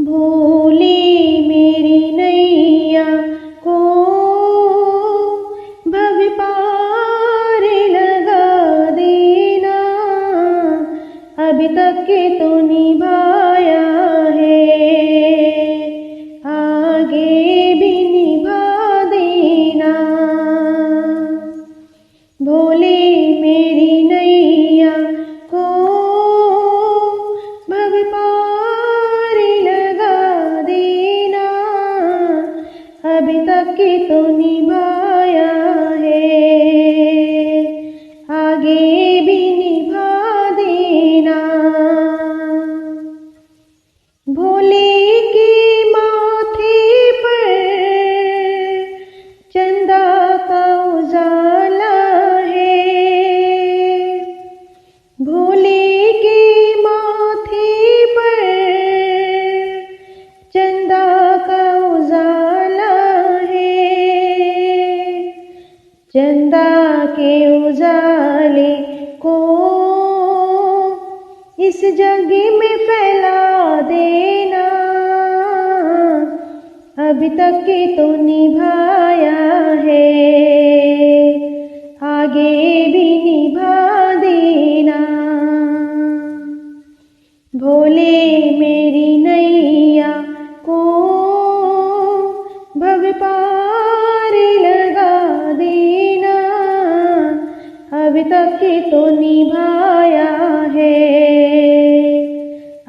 भोले मेरी नैया को भव पार लगा देना, अभी तक के तो निभाया है, आगे भी निभा देना। भोले मेरी नैया को भव पार लगा देना, अभी तक के तो निभाया है, आगे भी निभा देना। भोले के माथे पर चंदा का उजाला है, भोले के माथे पर चंदा का उजाला है, चंदा के उजाले को इस जग में फैला देना, अभी तक के तो निभाया है, आगे भी निभा देना। भोले मेरी नैया को भव पार लगा देना, अभी तक के तो निभाया है,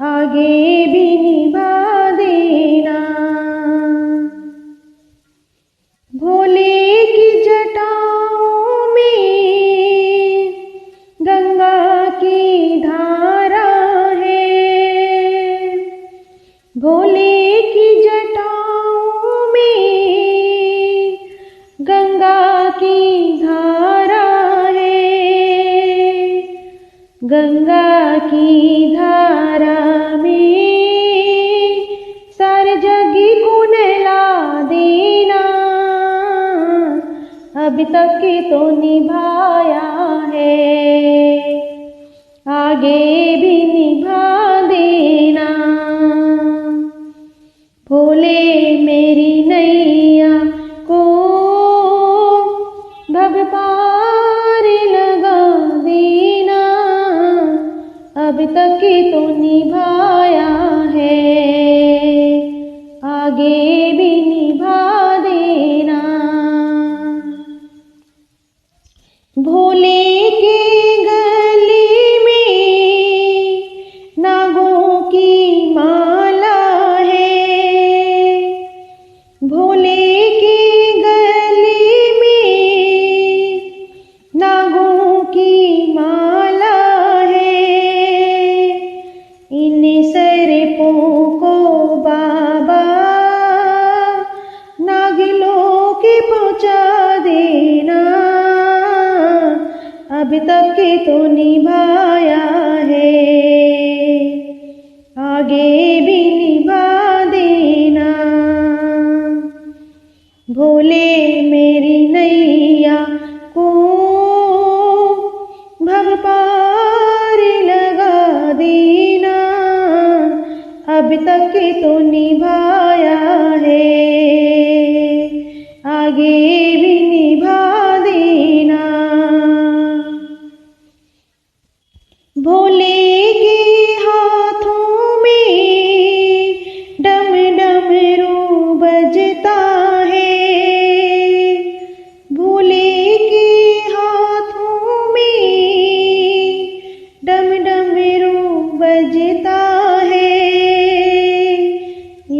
आगे भी निभा देना। भोले की जटाओं में गंगा की धारा है, भोले की जटाओं में गंगा की धारा है, गंगा की धारा में सारे जग को नहला देना, अभी तक के तो निभाया है, आगे भी निभा देना। भोले मेरी नैया को भव पार लगा देना, अभी तक के तो निभाया है, आगे भी निभा देना। भोले के गले में नागों की माला है, भोले के गले में नागों की माला है, इन सर्पों को बाबा नागलोक पहुँचा देना, अभी तक के तो निभाया है, आगे भी निभा देना। भोले मेरी नैया को भव पार लगा देना, अभी तक के तो निभाया है, आगे भी निभा देना। भोले के हाथों में डम डमरू बजता है, भोले के हाथों में डम डमरू बजता है,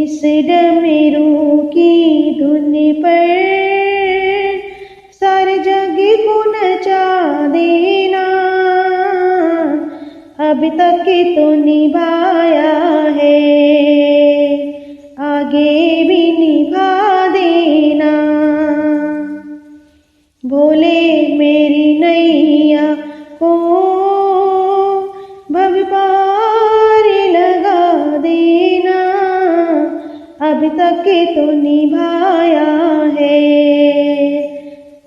इस डमरू की धुन पर सारे जग को नचा देना, अभी तक के तो निभाया है, आगे भी निभा देना। भोले मेरी नैया को भव पार लगा देना, अभी तक के तो निभाया है,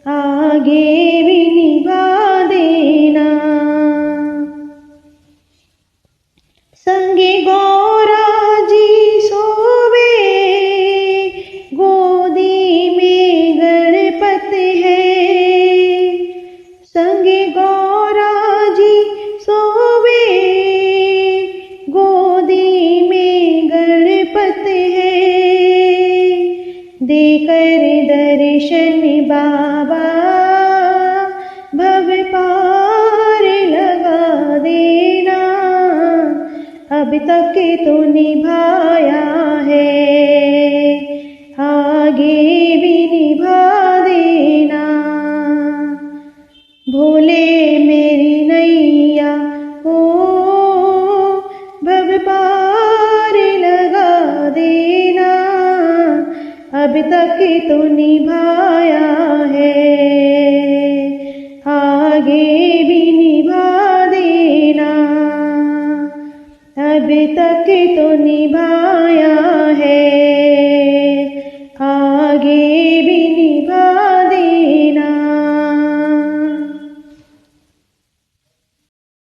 आगे भी निभा देना। संगे गौरा जी सो तक तो निभाया है, आगे भी निभा देना। भोले मेरी नैया ओ भव पार लगा देना, अब तक तो निभाया है, आगे भी निभा देना। अब तक तो निभा